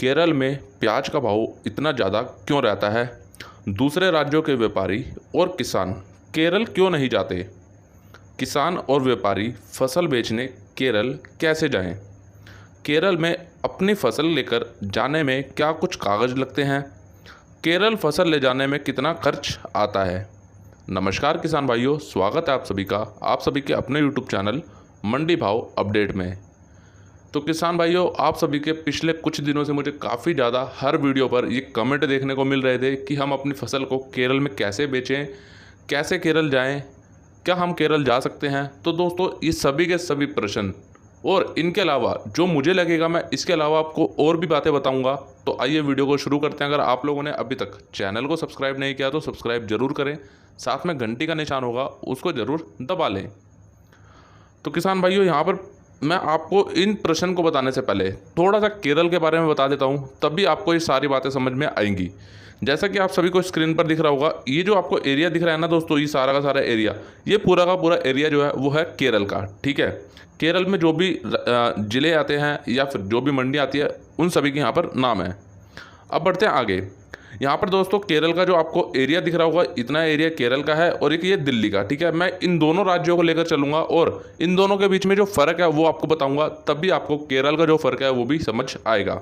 केरल में प्याज का भाव इतना ज़्यादा क्यों रहता है? दूसरे राज्यों के व्यापारी और किसान केरल क्यों नहीं जाते? किसान और व्यापारी फसल बेचने केरल कैसे जाएं? केरल में अपनी फसल लेकर जाने में क्या कुछ कागज़ लगते हैं? केरल फसल ले जाने में कितना खर्च आता है? नमस्कार किसान भाइयों, स्वागत है आप सभी के अपने यूट्यूब चैनल मंडी भाव अपडेट में। तो किसान भाइयों, आप सभी के पिछले कुछ दिनों से मुझे काफ़ी ज़्यादा हर वीडियो पर ये कमेंट देखने को मिल रहे थे कि हम अपनी फसल को केरल में कैसे बेचें, कैसे केरल जाएं, क्या हम केरल जा सकते हैं। तो दोस्तों, ये सभी के सभी प्रश्न और इनके अलावा जो मुझे लगेगा मैं इसके अलावा आपको और भी बातें बताऊंगा। तो आइए वीडियो को शुरू करते हैं। अगर आप लोगों ने अभी तक चैनल को सब्सक्राइब नहीं किया तो सब्सक्राइब जरूर करें, साथ में घंटी का निशान होगा उसको ज़रूर दबा लें। तो किसान भाइयों, यहाँ पर मैं आपको इन प्रश्न को बताने से पहले थोड़ा सा केरल के बारे में बता देता हूँ, तभी आपको ये सारी बातें समझ में आएंगी। जैसा कि आप सभी को स्क्रीन पर दिख रहा होगा, ये जो आपको एरिया दिख रहा है ना दोस्तों, ये सारा का सारा एरिया, ये पूरा का पूरा एरिया जो है वो है केरल का। ठीक है, केरल में जो भी ज़िले आते हैं या फिर जो भी मंडी आती है उन सभी के यहाँ पर नाम है। अब बढ़ते हैं आगे। यहाँ पर दोस्तों केरल का जो आपको एरिया दिख रहा होगा, इतना एरिया केरल का है और एक ये दिल्ली का। ठीक है, मैं इन दोनों राज्यों को लेकर चलूँगा और इन दोनों के बीच में जो फ़र्क है वो आपको बताऊँगा, तब भी आपको केरल का जो फ़र्क है वो भी समझ आएगा।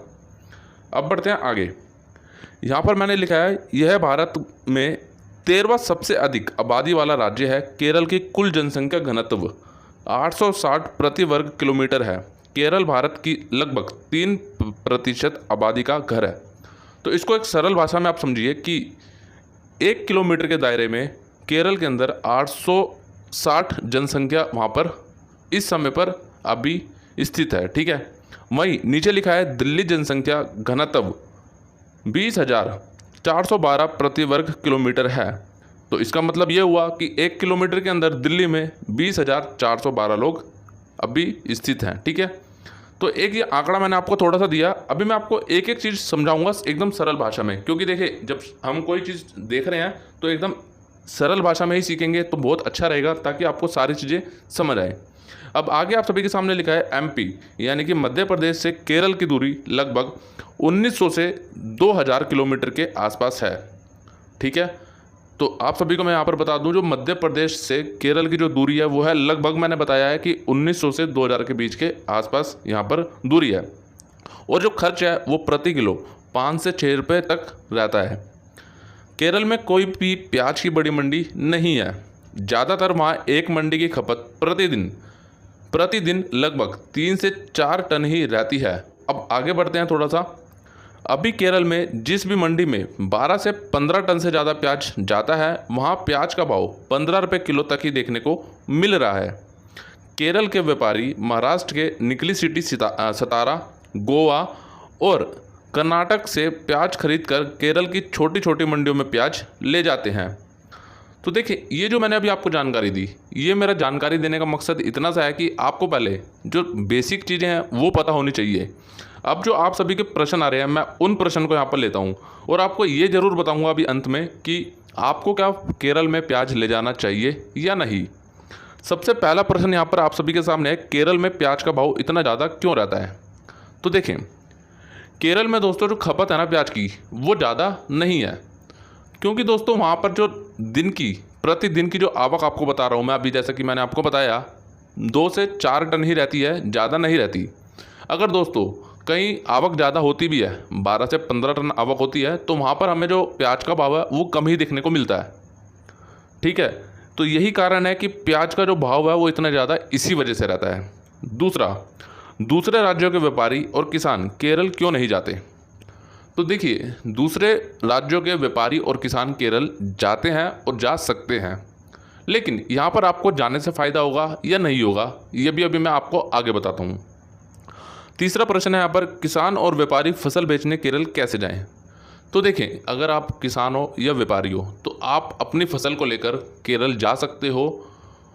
अब बढ़ते हैं आगे। यहाँ पर मैंने लिखा है, यह भारत में 13वां सबसे अधिक आबादी वाला राज्य है। केरल की कुल जनसंख्या घनत्व 860 प्रति वर्ग किलोमीटर है। केरल भारत की लगभग 3% आबादी का घर है। तो इसको एक सरल भाषा में आप समझिए कि 1 किलोमीटर के दायरे में केरल के अंदर 860 जनसंख्या वहाँ पर इस समय पर अभी स्थित है। ठीक है, वहीं नीचे लिखा है दिल्ली जनसंख्या घनत्व 20,412 प्रति वर्ग किलोमीटर है। तो इसका मतलब ये हुआ कि 1 किलोमीटर के अंदर दिल्ली में 20,412 लोग अभी स्थित हैं। ठीक है, तो एक ये आंकड़ा मैंने आपको थोड़ा सा दिया। अभी मैं आपको एक एक चीज़ समझाऊंगा एकदम सरल भाषा में, क्योंकि देखिए जब हम कोई चीज़ देख रहे हैं तो एकदम सरल भाषा में ही सीखेंगे तो बहुत अच्छा रहेगा, ताकि आपको सारी चीज़ें समझ आए। अब आगे आप सभी के सामने लिखा है एमपी यानी कि मध्य प्रदेश से केरल की दूरी लगभग 1900 से 2000 किलोमीटर के आसपास है। ठीक है, तो आप सभी को मैं यहाँ पर बता दूं, जो मध्य प्रदेश से केरल की जो दूरी है वो है लगभग, मैंने बताया है कि 1900 से 2000 के बीच के आसपास यहाँ पर दूरी है। और जो खर्च है वो प्रति किलो 5 से 6 रुपये तक रहता है। केरल में कोई भी प्याज की बड़ी मंडी नहीं है। ज़्यादातर वहाँ एक मंडी की खपत प्रतिदिन लगभग 3 से 4 टन ही रहती है। अब आगे बढ़ते हैं थोड़ा सा। अभी केरल में जिस भी मंडी में 12 से 15 टन से ज़्यादा प्याज जाता है, वहाँ प्याज का भाव 15 रुपये किलो तक ही देखने को मिल रहा है। केरल के व्यापारी महाराष्ट्र के निकली सिटी, सतारा, गोवा और कर्नाटक से प्याज खरीदकर केरल की छोटी छोटी मंडियों में प्याज ले जाते हैं। तो देखिए, ये जो मैंने अभी आपको जानकारी दी, ये मेरा जानकारी देने का मकसद इतना सा है कि आपको पहले जो बेसिक चीज़ें हैं वो पता होनी चाहिए। अब जो आप सभी के प्रश्न आ रहे हैं, मैं उन प्रश्न को यहाँ पर लेता हूँ और आपको ये ज़रूर बताऊँगा अभी अंत में कि आपको क्या केरल में प्याज ले जाना चाहिए या नहीं। सबसे पहला प्रश्न यहाँ पर आप सभी के सामने है, केरल में प्याज का भाव इतना ज़्यादा क्यों रहता है? तो देखें, केरल में दोस्तों जो खपत है ना प्याज की, वो ज़्यादा नहीं है, क्योंकि दोस्तों वहाँ पर जो प्रतिदिन की जो आवक आपको बता रहा हूँ मैं अभी, जैसा कि मैंने आपको बताया 2 से 4 टन ही रहती है, ज़्यादा नहीं रहती। अगर दोस्तों कहीं आवक ज़्यादा होती भी है, 12 से 15 टन आवक होती है, तो वहाँ पर हमें जो प्याज का भाव है वो कम ही देखने को मिलता है। ठीक है, तो यही कारण है कि प्याज का जो भाव है वो इतना ज़्यादा इसी वजह से रहता है। दूसरे राज्यों के व्यापारी और किसान केरल क्यों नहीं जाते? तो देखिए, दूसरे राज्यों के व्यापारी और किसान केरल जाते हैं और जा सकते हैं, लेकिन यहाँ पर आपको जाने से फ़ायदा होगा या नहीं होगा, ये भी अभी मैं आपको आगे बताता हूँ। तीसरा प्रश्न है यहाँ पर, किसान और व्यापारी फसल बेचने केरल कैसे जाएं? तो देखें, अगर आप किसान हो या व्यापारी हो तो आप अपनी फसल को लेकर केरल जा सकते हो।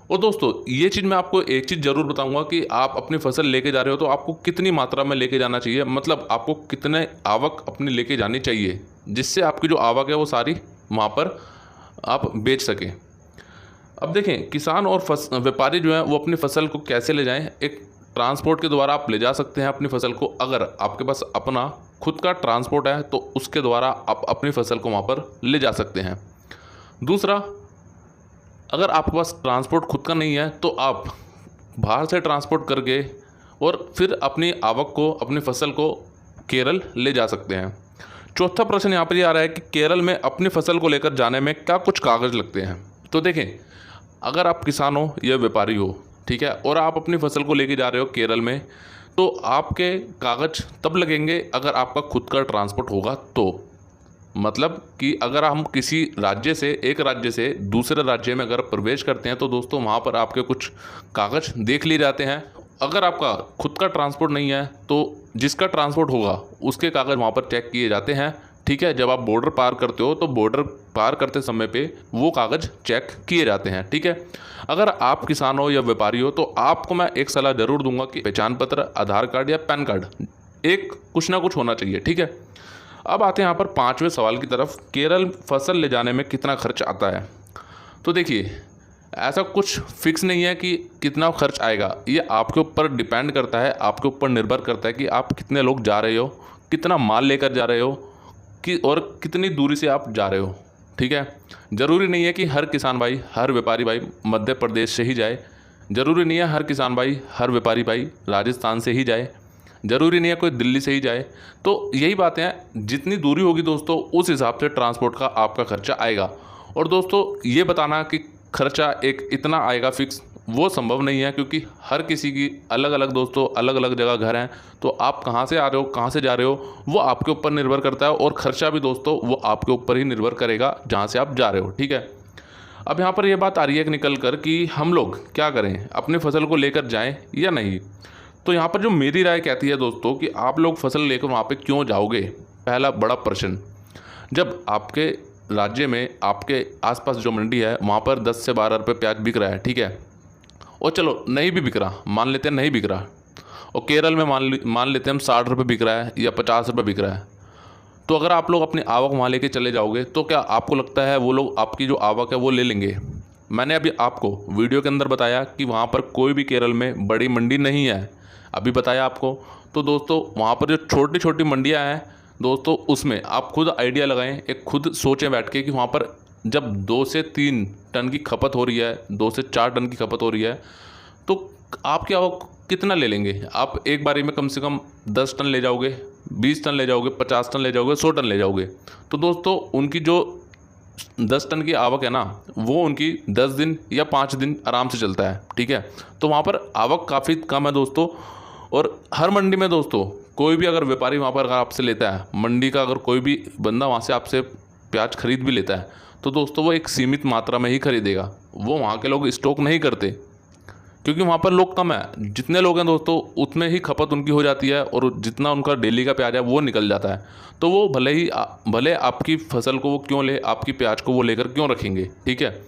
और दोस्तों, ये चीज़ मैं आपको एक चीज़ ज़रूर बताऊंगा कि आप अपनी फसल लेके जा रहे हो तो आपको कितनी मात्रा में लेके जाना चाहिए, मतलब आपको कितने आवक अपनी लेके जानी चाहिए, जिससे आपकी जो आवक है वो सारी वहाँ पर आप बेच सकें। अब देखें, किसान और व्यापारी जो है वो अपनी फसल को कैसे ले जाएं? एक ट्रांसपोर्ट के द्वारा आप ले जा सकते हैं अपनी फसल को, अगर आपके पास अपना खुद का ट्रांसपोर्ट है तो उसके द्वारा आप अपनी फसल को वहाँ पर ले जा सकते हैं। दूसरा, अगर आपके पास ट्रांसपोर्ट खुद का नहीं है तो आप बाहर से ट्रांसपोर्ट करके और फिर अपनी आवक को, अपनी फसल को केरल ले जा सकते हैं। चौथा प्रश्न यहाँ पर ये आ रहा है कि केरल में अपनी फसल को लेकर जाने में क्या कुछ कागज़ लगते हैं। तो देखें, अगर आप किसान हो या व्यापारी हो, ठीक है, और आप अपनी फसल को लेके जा रहे हो केरल में, तो आपके कागज़ तब लगेंगे अगर आपका खुद का ट्रांसपोर्ट होगा तो। मतलब कि अगर हम किसी राज्य से, एक राज्य से दूसरे राज्य में अगर प्रवेश करते हैं तो दोस्तों वहाँ पर आपके कुछ कागज़ देख लिए जाते हैं। अगर आपका खुद का ट्रांसपोर्ट नहीं है तो जिसका ट्रांसपोर्ट होगा उसके कागज़ वहाँ पर चेक किए जाते हैं, ठीक है। जब आप बॉर्डर पार करते हो तो बॉर्डर पार करते समय पे वो कागज़ चेक किए जाते हैं, ठीक है। अगर आप किसान हो या व्यापारी हो तो आपको मैं एक सलाह ज़रूर दूंगा कि पहचान पत्र, आधार कार्ड या पैन कार्ड एक कुछ ना कुछ होना चाहिए, ठीक है। अब आते हैं यहाँ पर 5वें सवाल की तरफ, केरल फसल ले जाने में कितना खर्च आता है। तो देखिए, ऐसा कुछ फिक्स नहीं है कि कितना खर्च आएगा, ये आपके ऊपर डिपेंड करता है, आपके ऊपर निर्भर करता है कि आप कितने लोग जा रहे हो, कितना माल लेकर जा रहे हो कि और कितनी दूरी से आप जा रहे हो, ठीक है। ज़रूरी नहीं है कि हर किसान भाई, हर व्यापारी भाई मध्य प्रदेश से ही जाए, ज़रूरी नहीं है हर किसान भाई, हर व्यापारी भाई राजस्थान से ही जाए, ज़रूरी नहीं है कोई दिल्ली से ही जाए। तो यही बातें हैं, जितनी दूरी होगी दोस्तों उस हिसाब से ट्रांसपोर्ट का आपका खर्चा आएगा। और दोस्तों ये बताना कि खर्चा एक इतना आएगा फिक्स, वो संभव नहीं है, क्योंकि हर किसी की अलग अलग दोस्तों अलग अलग जगह घर हैं। तो आप कहाँ से आ रहे हो, कहाँ से जा रहे हो, वो आपके ऊपर निर्भर करता है, और ख़र्चा भी दोस्तों वो आपके ऊपर ही निर्भर करेगा जहाँ से आप जा रहे हो, ठीक है। अब यहाँ पर ये बात आ रही है कि निकल कर कि हम लोग क्या करें, अपनी फसल को लेकर जाएं या नहीं। तो यहाँ पर जो मेरी राय कहती है दोस्तों कि आप लोग फसल लेकर वहाँ पे क्यों जाओगे। पहला बड़ा प्रश्न, जब आपके राज्य में, आपके आसपास जो मंडी है वहाँ पर 10 से 12 रुपये प्याज बिक रहा है, ठीक है, और चलो नहीं भी बिक रहा, मान लेते हैं नहीं बिक रहा, और केरल में मान लेते हैं हम 60 रुपये बिक रहा है या 50 रुपये बिक रहा है। तो अगर आप लोग अपनी आवक वहाँ लेके चले जाओगे तो क्या आपको लगता है वो लोग आपकी जो आवक है वो ले लेंगे। मैंने अभी आपको वीडियो के अंदर बताया कि वहाँ पर कोई भी केरल में बड़ी मंडी नहीं है, अभी बताया आपको। तो दोस्तों वहाँ पर जो छोटी छोटी मंडियाँ हैं दोस्तों, उसमें आप खुद आइडिया लगाएं, एक खुद सोचें बैठ के कि वहाँ पर जब 2 से 3 टन की खपत हो रही है, 2 से 4 टन की खपत हो रही है, तो आपकी आवक कितना ले लेंगे। आप एक बारी में कम से कम 10 टन ले जाओगे, 20 टन ले जाओगे, 50 टन ले जाओगे, 100 टन ले जाओगे। तो दोस्तों उनकी जो 10 टन की आवक है ना, वो उनकी 10 दिन या 5 दिन आराम से चलता है, ठीक है। तो वहाँ पर आवक काफ़ी कम है दोस्तों। और हर मंडी में दोस्तों कोई भी अगर व्यापारी वहाँ पर अगर आपसे लेता है, मंडी का अगर कोई भी बंदा वहाँ से आपसे प्याज खरीद भी लेता है, तो दोस्तों वो एक सीमित मात्रा में ही खरीदेगा, वो वहाँ के लोग स्टॉक नहीं करते, क्योंकि वहाँ पर लोग कम है। जितने लोग हैं दोस्तों उतने ही खपत उनकी हो जाती है, और जितना उनका डेली का प्याज है वो निकल जाता है। तो वो भले आपकी फसल को वो क्यों ले, आपकी प्याज को वो लेकर क्यों रखेंगे, ठीक है।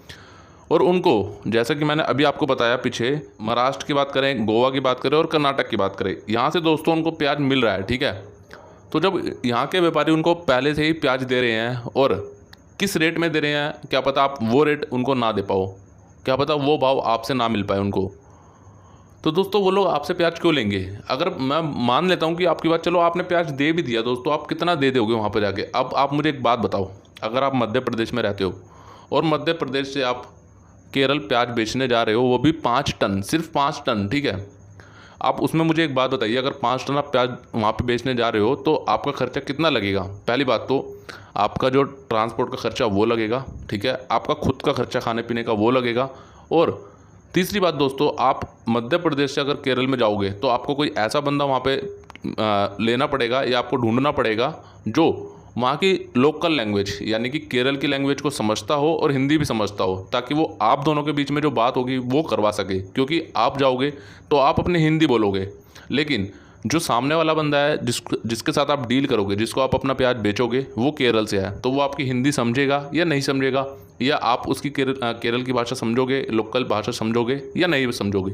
और उनको, जैसा कि मैंने अभी आपको बताया पीछे, महाराष्ट्र की बात करें, गोवा की बात करें और कर्नाटक की बात करें, यहाँ से दोस्तों उनको प्याज मिल रहा है, ठीक है। तो जब यहाँ के व्यापारी उनको पहले से ही प्याज दे रहे हैं, और किस रेट में दे रहे हैं, क्या पता आप वो रेट उनको ना दे पाओ, क्या पता वो भाव आपसे ना मिल पाए उनको। तो दोस्तों वो लोग आपसे प्याज क्यों लेंगे। अगर मैं मान लेता हूँ कि आपकी बात, चलो आपने प्याज दे भी दिया दोस्तों, आप कितना दे दोगे वहाँ पर जाके। अब आप मुझे एक बात बताओ, अगर आप मध्य प्रदेश में रहते हो और मध्य प्रदेश से आप केरल प्याज बेचने जा रहे हो, वो भी 5 टन, सिर्फ 5 टन, ठीक है। आप उसमें मुझे एक बात बताइए, अगर 5 टन आप प्याज वहाँ पे बेचने जा रहे हो तो आपका खर्चा कितना लगेगा। पहली बात तो आपका जो ट्रांसपोर्ट का खर्चा वो लगेगा, ठीक है, आपका खुद का खर्चा खाने पीने का वो लगेगा। और तीसरी बात दोस्तों, आप मध्य प्रदेश से अगर केरल में जाओगे तो आपको कोई ऐसा बंदा वहाँ पे लेना पड़ेगा या आपको ढूंढना पड़ेगा जो वहाँ की लोकल लैंग्वेज यानी कि केरल की लैंग्वेज को समझता हो और हिंदी भी समझता हो, ताकि वो आप दोनों के बीच में जो बात होगी वो करवा सके। क्योंकि आप जाओगे तो आप अपनी हिंदी बोलोगे, लेकिन जो सामने वाला बंदा है जिसके साथ आप डील करोगे, जिसको आप अपना प्याज बेचोगे, वो केरल से है, तो वो आपकी हिंदी समझेगा या नहीं समझेगा, या आप उसकी केरल की भाषा समझोगे, लोकल भाषा समझोगे या नहीं समझोगे।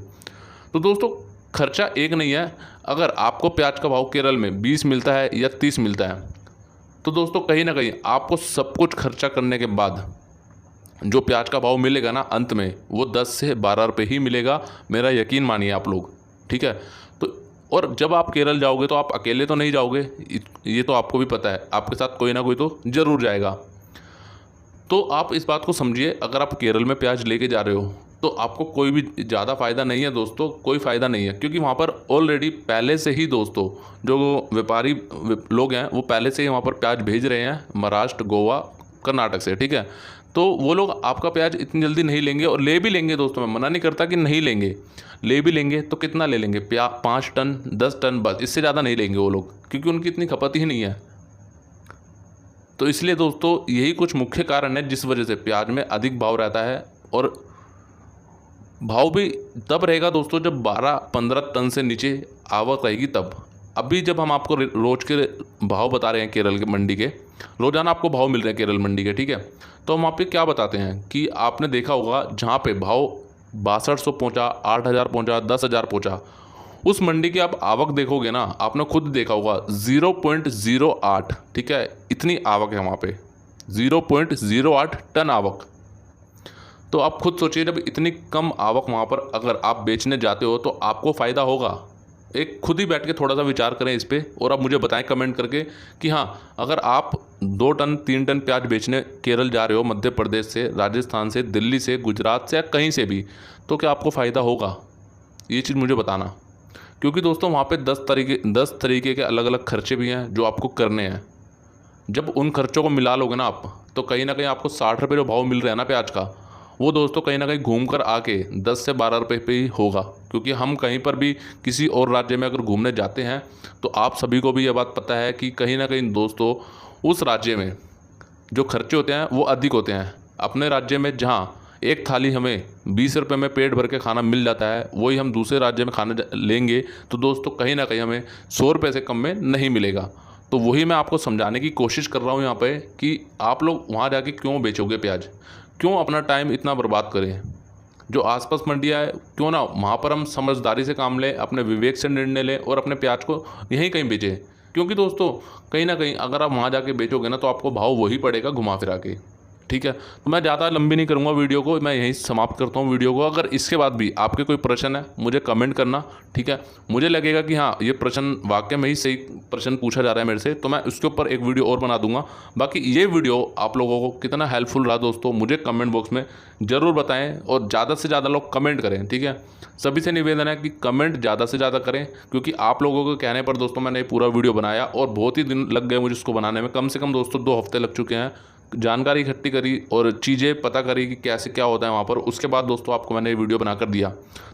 तो दोस्तों खर्चा एक नहीं है। अगर आपको प्याज का भाव केरल में 20 मिलता है या 30 मिलता है, तो दोस्तों कहीं ना कहीं आपको सब कुछ खर्चा करने के बाद जो प्याज का भाव मिलेगा ना, अंत में वो 10 से 12 रुपये ही मिलेगा, मेरा यकीन मानिए आप लोग, ठीक है। तो और जब आप केरल जाओगे तो आप अकेले तो नहीं जाओगे, ये तो आपको भी पता है, आपके साथ कोई ना कोई तो ज़रूर जाएगा। तो आप इस बात को समझिए, अगर आप केरल में प्याज लेके जा रहे हो तो आपको कोई भी ज़्यादा फ़ायदा नहीं है दोस्तों, कोई फ़ायदा नहीं है, क्योंकि वहाँ पर ऑलरेडी पहले से ही दोस्तों जो व्यापारी लोग हैं वो पहले से ही वहाँ पर प्याज भेज रहे हैं महाराष्ट्र, गोवा, कर्नाटक से, ठीक है। तो वो लोग आपका प्याज इतनी जल्दी नहीं लेंगे, और ले भी लेंगे दोस्तों, मैं मना नहीं करता कि नहीं लेंगे, ले भी लेंगे तो कितना ले लेंगे, 5 टन 10 टन, बस इससे ज़्यादा नहीं लेंगे वो लोग, क्योंकि उनकी इतनी खपत ही नहीं है। तो इसलिए दोस्तों यही कुछ मुख्य कारण है जिस वजह से प्याज में अधिक भाव रहता है, और भाव भी तब रहेगा दोस्तों जब 12-15 टन से नीचे आवक रहेगी तब। अभी जब हम आपको रोज़ के भाव बता रहे हैं केरल के मंडी के, रोज़ाना आपको भाव मिल रहे हैं केरल मंडी के, ठीक है, तो हम आप पे क्या बताते हैं कि आपने देखा होगा जहाँ पे भाव 6200 पहुँचा, 8000 पहुँचा, 10,000 पहुँचा, उस मंडी की आप आवक देखोगे ना, आपने खुद देखा होगा 0.08, ठीक है, इतनी आवक है वहाँ पे, 0.08 टन आवक। तो आप खुद सोचिए, जब इतनी कम आवक वहाँ पर अगर आप बेचने जाते हो तो आपको फ़ायदा होगा। एक खुद ही बैठ के थोड़ा सा विचार करें इस पर, और आप मुझे बताएं कमेंट करके कि हाँ, अगर आप 2 टन 3 टन प्याज बेचने केरल जा रहे हो, मध्य प्रदेश से, राजस्थान से, दिल्ली से, गुजरात से, या कहीं से भी, तो क्या आपको फ़ायदा होगा, ये चीज़ मुझे बताना। क्योंकि दोस्तों वहाँ पे 10 तरीके के अलग अलग खर्चे भी हैं जो आपको करने हैं। जब उन खर्चों को मिला लोगे ना आप, तो कहीं ना कहीं आपको 60 रुपये जो भाव मिल रहा है ना प्याज का, वो दोस्तों कहीं ना कहीं घूम कर आके 10 से 12 रुपये पे ही होगा। क्योंकि हम कहीं पर भी किसी और राज्य में अगर घूमने जाते हैं तो आप सभी को भी ये बात पता है कि कहीं ना कहीं दोस्तों उस राज्य में जो खर्चे होते हैं वो अधिक होते हैं। अपने राज्य में जहाँ एक थाली हमें 20 रुपये में पेट भर के खाना मिल जाता है, वही हम दूसरे राज्य में खाने लेंगे तो दोस्तों कहीं ना कहीं हमें 100 रुपये से कम में नहीं मिलेगा। तो वही मैं आपको समझाने की कोशिश कर रहा हूँ यहाँ पे कि आप लोग वहाँ जाके क्यों बेचोगे प्याज, क्यों अपना टाइम इतना बर्बाद करें। जो आसपास मंडियाँ है, क्यों ना वहाँ पर हम समझदारी से काम लें, अपने विवेक से निर्णय लें और अपने प्याज को यहीं कहीं बेचें। क्योंकि दोस्तों कहीं ना कहीं अगर आप वहाँ जाके बेचोगे ना तो आपको भाव वही पड़ेगा घुमा फिरा के, ठीक है। तो मैं ज़्यादा लंबी नहीं करूँगा वीडियो को, मैं यहीं समाप्त करता हूँ वीडियो को। अगर इसके बाद भी आपके कोई प्रश्न है मुझे कमेंट करना, ठीक है। मुझे लगेगा कि हाँ ये प्रश्न वाकई में ही सही प्रश्न पूछा जा रहा है मेरे से, तो मैं उसके ऊपर एक वीडियो और बना दूंगा। बाकी ये वीडियो आप लोगों को कितना हेल्पफुल रहा दोस्तों मुझे कमेंट बॉक्स में ज़रूर बताएं, और ज़्यादा से ज़्यादा लोग कमेंट करें, ठीक है। सभी से निवेदन है कि कमेंट ज़्यादा से ज़्यादा करें, क्योंकि आप लोगों के कहने पर दोस्तों मैंने पूरा वीडियो बनाया और बहुत ही दिन लग गए मुझे इसको बनाने में, कम से कम दोस्तों 2 हफ्ते लग चुके हैं। जानकारी इकट्ठी करी और चीज़ें पता करी कि कैसे क्या होता है वहाँ पर, उसके बाद दोस्तों आपको मैंने ये वीडियो बनाकर दिया।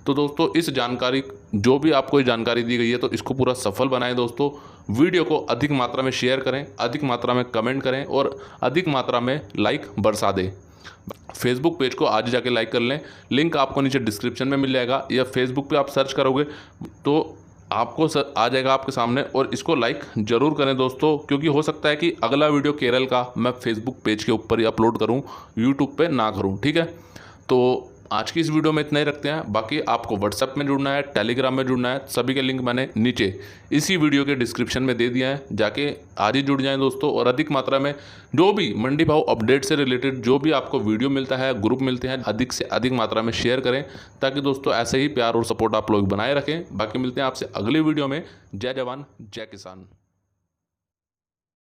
तो दोस्तों इस जानकारी, जो भी आपको ये जानकारी दी गई है, तो इसको पूरा सफल बनाएं दोस्तों। वीडियो को अधिक मात्रा में शेयर करें, अधिक मात्रा में कमेंट करें और अधिक मात्रा में लाइक बरसा दें। फेसबुक पेज को आज जाके लाइक कर लें, लिंक आपको नीचे डिस्क्रिप्शन में मिल जाएगा, या फेसबुक पे आप सर्च करोगे तो आपको आ जाएगा आपके सामने, और इसको लाइक ज़रूर करें दोस्तों, क्योंकि हो सकता है कि अगला वीडियो केरल का मैं फेसबुक पेज के ऊपर ही अपलोड करूं, यूट्यूब पे ना करूं, ठीक है। तो आज की इस वीडियो में इतना ही रखते हैं। बाकी आपको व्हाट्सएप में जुड़ना है, टेलीग्राम में जुड़ना है, सभी के लिंक मैंने नीचे इसी वीडियो के डिस्क्रिप्शन में दे दिया है, जाके आज ही जुड़ जाएं दोस्तों। और अधिक मात्रा में जो भी मंडी भाव अपडेट से रिलेटेड जो भी आपको वीडियो मिलता है, ग्रुप मिलते हैं, अधिक से अधिक मात्रा में शेयर करें, ताकि दोस्तों ऐसे ही प्यार और सपोर्ट आप लोग बनाए रखें। बाकी मिलते हैं आपसे अगली वीडियो में। जय जवान जय किसान।